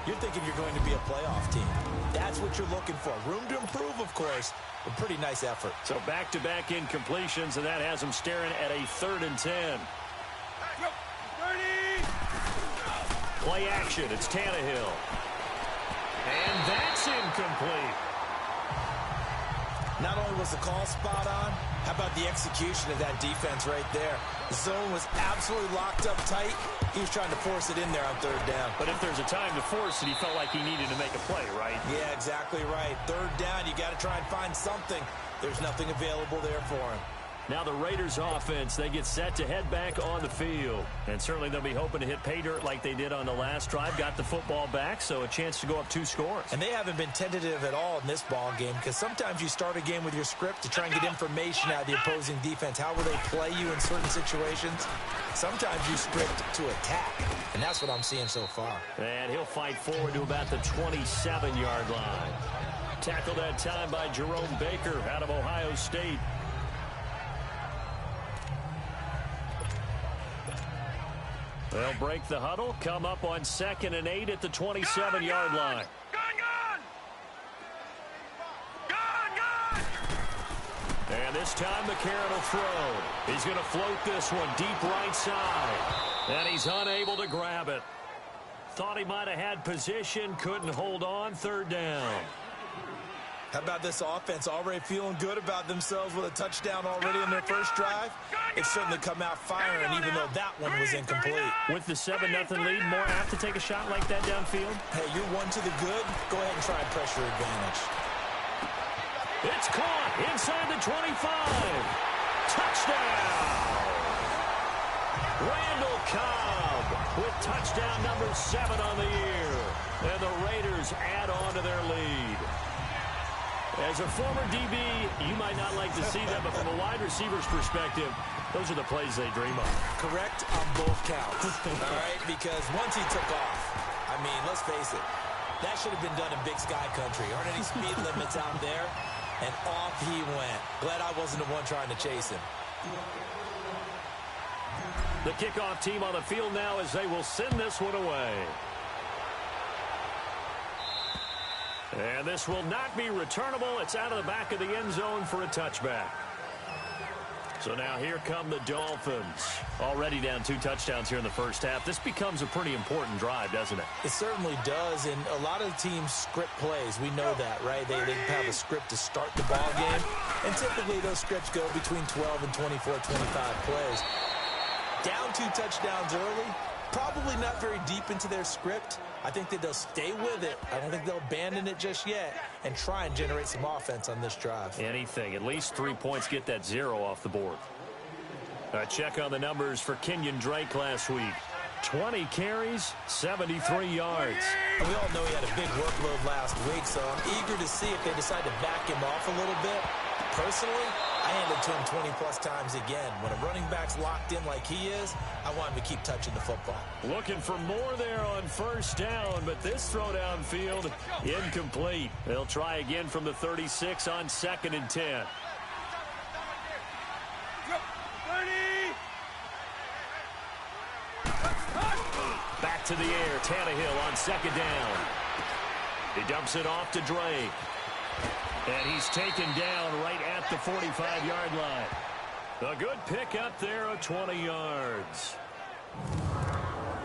you're thinking you're going to be a playoff team. That's what you're looking for. Room to improve, of course, but pretty nice effort. So back-to-back incompletions, and that has them staring at a 3rd and 10. Play action. It's Tannehill. And that's incomplete. Not only was the call spot on, how about the execution of that defense right there? The zone was absolutely locked up tight. He was trying to force it in there on 3rd down. But if there's a time to force it, he felt like he needed to make a play, right? Yeah, exactly right. 3rd down, you got to try and find something. There's nothing available there for him. Now the Raiders offense, they get set to head back on the field. And certainly they'll be hoping to hit pay dirt like they did on the last drive. Got the football back, so a chance to go up 2 scores. And they haven't been tentative at all in this ball game because sometimes you start a game with your script to try and get information out of the opposing defense. How will they play you in certain situations? Sometimes you script to attack, and that's what I'm seeing so far. And he'll fight forward to about the 27-yard line. Tackled that time by Jerome Baker out of Ohio State. They'll break the huddle, come up on 2nd and 8 at the 27-yard line. Gun! This time McCarron will throw. He's going to float this one deep right side. And he's unable to grab it. Thought he might have had position, couldn't hold on. Third down. How about this offense already feeling good about themselves with a touchdown already in their first drive? They've certainly come out firing, even though that one was incomplete. With the 7-0 lead, more apt to take a shot like that downfield? Hey, you're one to the good. Go ahead and try and pressure advantage. It's caught inside the 25. Touchdown! Randall Cobb with touchdown number 7 on the year. And the Raiders add on to their lead. As a former DB, you might not like to see that, but from a wide receiver's perspective, those are the plays they dream of. Correct on both counts, all right? Because once he took off, I mean, let's face it, that should have been done in Big Sky Country. Aren't any speed limits out there? And off he went. Glad I wasn't the one trying to chase him. The kickoff team on the field now as they will send this one away. And this will not be returnable. It's out of the back of the end zone for a touchback. So now here come the Dolphins. Already down 2 touchdowns here in the first half. This becomes a pretty important drive, doesn't it? It certainly does, and a lot of teams script plays. We know that, right? They have a script to start the ball game, and typically those scripts go between 12 and 24, 25 plays. Down 2 touchdowns early, probably not very deep into their script. I think that they'll stay with it. I don't think they'll abandon it just yet and try and generate some offense on this drive. Anything. At least 3 points, get that 0 off the board. A check on the numbers for Kenyon Drake last week. 20 carries, 73 yards. We all know he had a big workload last week, so I'm eager to see if they decide to back him off a little bit. Personally, I hand it to him 20-plus times again. When a running back's locked in like he is, I want him to keep touching the football. Looking for more there on first down, but this throw downfield, incomplete. They'll try again from the 36 on 2nd and 10. Back to the air, Tannehill on 2nd down. He dumps it off to Drake. And he's taken down right at the 45-yard line. A good pickup there of 20 yards.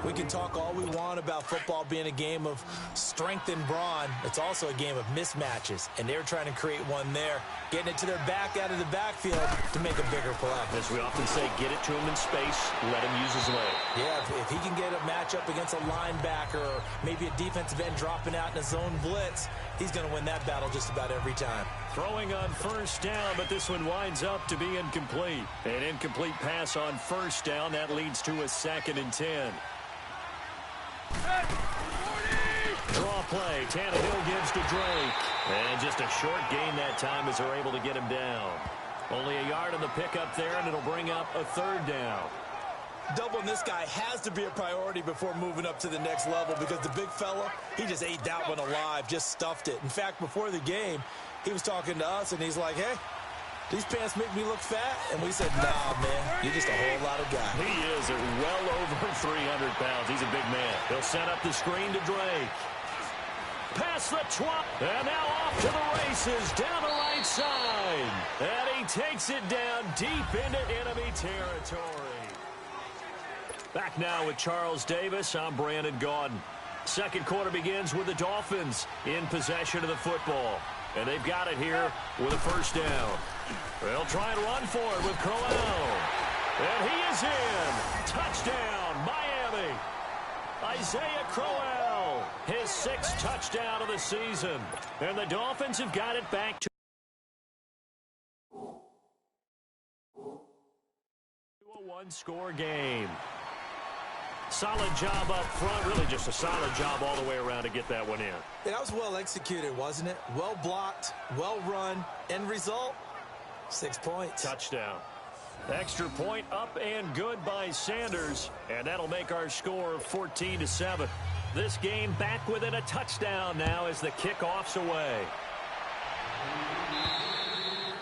We can talk all we want about football being a game of strength and brawn. It's also a game of mismatches, and they're trying to create one there, getting it to their back out of the backfield to make a bigger play. As we often say, get it to him in space, let him use his leg. Yeah, if he can get a matchup against a linebacker or maybe a defensive end dropping out in a zone blitz, he's going to win that battle just about every time. Throwing on first down, but this one winds up to be incomplete. An incomplete pass on first down. That leads to a 2nd and 10. Draw play. Tannehill gives to Drake. And just a short gain that time as they're able to get him down. Only a yard on the pickup there, and it'll bring up a 3rd down. Doubling this guy has to be a priority before moving up to the next level because the big fella, he just ate that one alive, just stuffed it. In fact, before the game, he was talking to us, and he's like, hey, these pants make me look fat? And we said, nah, man, you're just a whole lot of guy. He is at well over 300 pounds. He's a big man. He'll set up the screen to Drake. Past the 12. And now off to the races down the right side. And he takes it down deep into enemy territory. Back now with Charles Davis. I'm Brandon Gaudin. Second quarter begins with the Dolphins in possession of the football. And they've got it here with a first down. They'll try and run for it with Crowell. And he is in. Touchdown, Miami. Isaiah Crowell, his 6th touchdown of the season. And the Dolphins have got it back to a one-score game. Solid job up front, really just a solid job all the way around to get that one in. That was well executed, wasn't it? Well blocked, well run. End result, 6 points. Touchdown. Extra point up and good by Sanders. And that'll make our score 14-7. This game back within a touchdown now as the kickoff's away.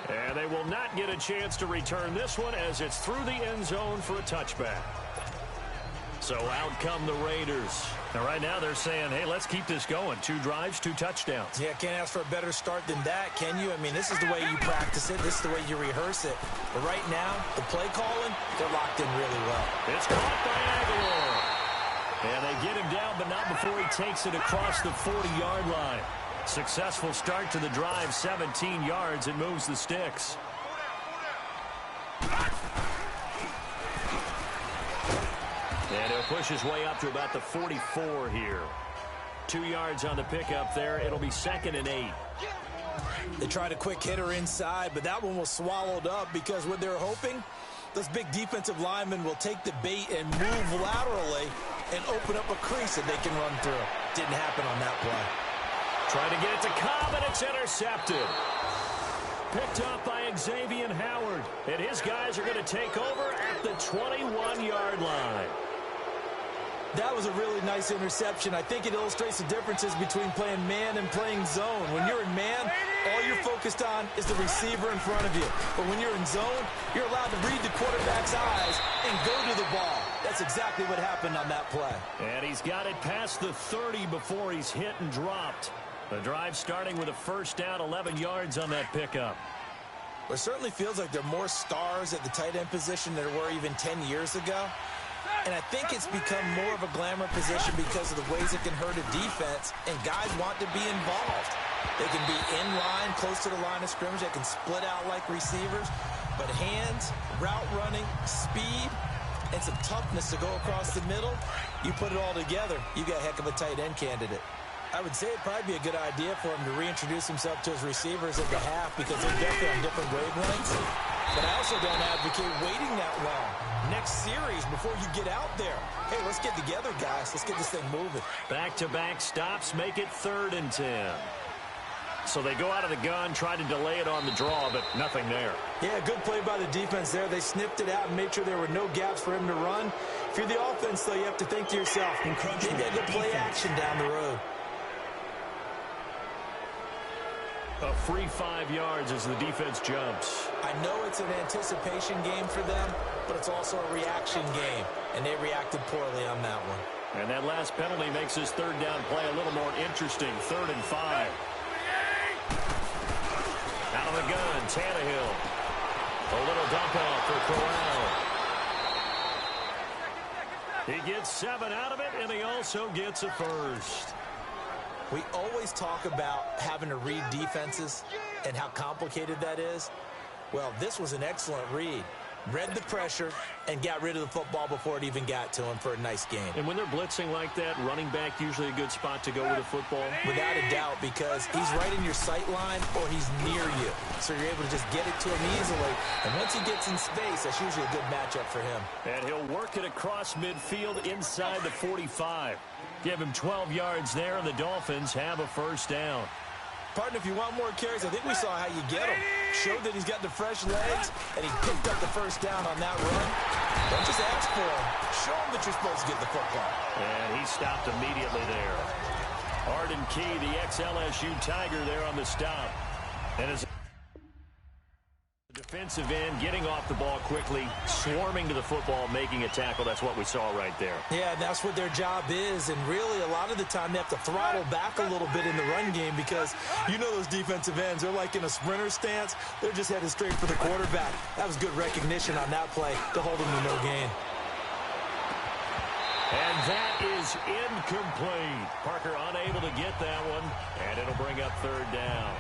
And they will not get a chance to return this one as it's through the end zone for a touchback. So out come the Raiders. Now, right now, they're saying, hey, let's keep this going. 2 drives, 2 touchdowns. Yeah, can't ask for a better start than that, can you? I mean, this is the way you practice it. This is the way you rehearse it. But right now, the play calling, they're locked in really well. It's caught by Aguilar. And they get him down, but not before he takes it across the 40-yard line. Successful start to the drive, 17 yards. It moves the sticks. And he'll push his way up to about the 44 here. 2 yards on the pickup there. It'll be 2nd and 8. They tried a quick hitter inside, but that one was swallowed up because what they're hoping, those big defensive linemen will take the bait and move laterally and open up a crease that they can run through. Didn't happen on that play. Trying to get it to Cobb, and it's intercepted. Picked up by Xavier Howard. And his guys are going to take over at the 21-yard line. That was a really nice interception. I think it illustrates the differences between playing man and playing zone. When you're in man, all you're focused on is the receiver in front of you. But when you're in zone, you're allowed to read the quarterback's eyes and go to the ball. That's exactly what happened on that play. And he's got it past the 30 before he's hit and dropped. The drive starting with a first down, 11 yards on that pickup. It certainly feels like there are more stars at the tight end position than there were even 10 years ago. And I think it's become more of a glamour position because of the ways it can hurt a defense, and guys want to be involved. They can be in line, close to the line of scrimmage. They can split out like receivers. But hands, route running, speed, and some toughness to go across the middle, you put it all together, you got a heck of a tight end candidate. I would say it'd probably be a good idea for him to reintroduce himself to his receivers at the half because they're definitely on different wavelengths. But I also don't advocate waiting that long. Next series before you get out there. Hey, let's get together, guys. Let's get this thing moving. Back-to-back stops make it 3rd and 10. So they go out of the gun, try to delay it on the draw, but nothing there. Yeah, good play by the defense there. They snipped it out and made sure there were no gaps for him to run. If you're the offense, though, you have to think to yourself, maybe I could play action down the road. A free 5 yards as the defense jumps. I know it's an anticipation game for them, but it's also a reaction game, and they reacted poorly on that one. And that last penalty makes this 3rd down play a little more interesting. 3rd and 5. Out of the gun, Tannehill. A little dump off for Corral. He gets 7 out of it, and he also gets a first. We always talk about having to read defenses and how complicated that is. Well, this was an excellent read. Read the pressure and got rid of the football before it even got to him for a nice game. And when they're blitzing like that, running back usually a good spot to go with the football? Without a doubt, because he's right in your sight line or he's near you. So you're able to just get it to him easily. And once he gets in space, that's usually a good matchup for him. And he'll work it across midfield inside the 45. Give him 12 yards there, and the Dolphins have a first down. Partner, if you want more carries, I think we saw how you get him. Showed that he's got the fresh legs, and he picked up the first down on that run. Don't just ask for him. Show him that you're supposed to get the football. And he stopped immediately there. Arden Key, the ex-LSU Tiger, there on the stop. And as defensive end getting off the ball quickly, swarming to the football, making a tackle. That's what we saw right there. Yeah, that's what their job is, and really a lot of the time they have to throttle back a little bit in the run game because you know those defensive ends, they're like in a sprinter stance. They're just headed straight for the quarterback. That was good recognition on that play to hold him to no gain. And that is incomplete. Parker unable to get that one, and it'll bring up 3rd down.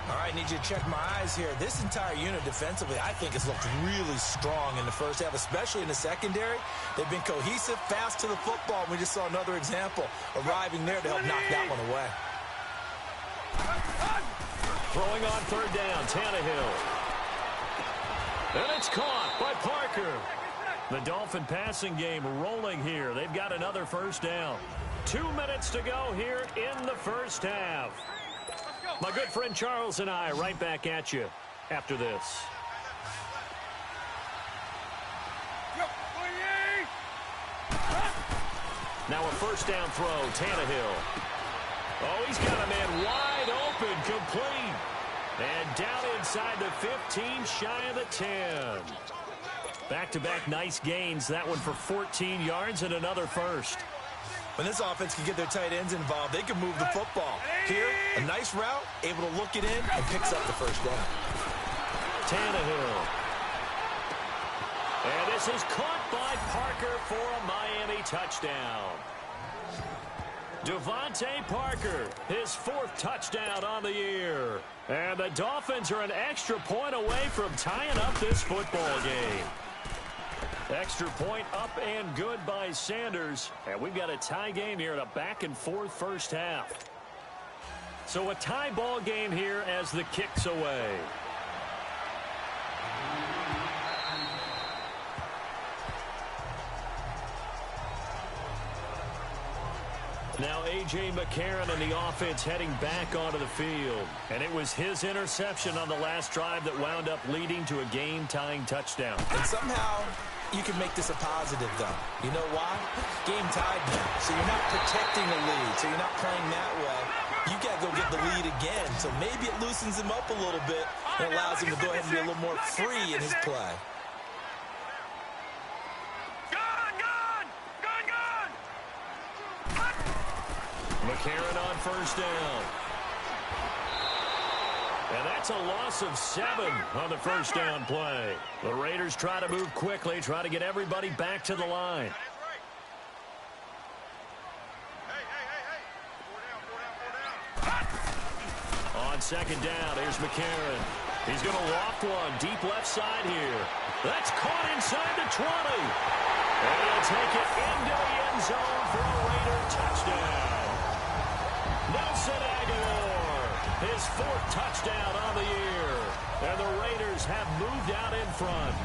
All right, need you to check my eyes here. This entire unit defensively, I think, has looked really strong in the first half, especially in the secondary. They've been cohesive, fast to the football. We just saw another example arriving there to help knock that one away. Throwing on 3rd down, Tannehill. And it's caught by Parker. The Dolphin passing game rolling here. They've got another first down. 2 minutes to go here in the first half. My good friend Charles and I right back at you after this. Now a first down throw, Tannehill. Oh, he's got a man wide open, complete. And down inside the 15, shy of the 10. Back-to-back nice gains. That one for 14 yards and another first. When this offense can get their tight ends involved, they can move the football. Here, a nice route, able to look it in, and picks up the first down. Tannehill. And this is caught by Parker for a Miami touchdown. Devontae Parker, his 4th touchdown on the year. And the Dolphins are an extra point away from tying up this football game. Extra point up and good by Sanders. And we've got a tie game here in a back-and-forth first half. So a tie ball game here as the kick's away. Now A.J. McCarron and the offense heading back onto the field. And it was his interception on the last drive that wound up leading to a game-tying touchdown. And somehow you can make this a positive, though. You know why? Game tied now. So you're not protecting the lead. So you're not playing that way. You got to go get the lead again. So maybe it loosens him up a little bit and allows him to go ahead and be a little more free in his play. McCarron on first down. And that's a loss of 7 on the first down play. The Raiders try to move quickly, try to get everybody back to the line. On second down, here's McCarron. He's going to loft one deep left side here. That's caught inside the 20. And he'll take it into the end zone for a Raider touchdown. Nelson Aguilar, his 4th touchdown on the year. And the Raiders have moved out in front.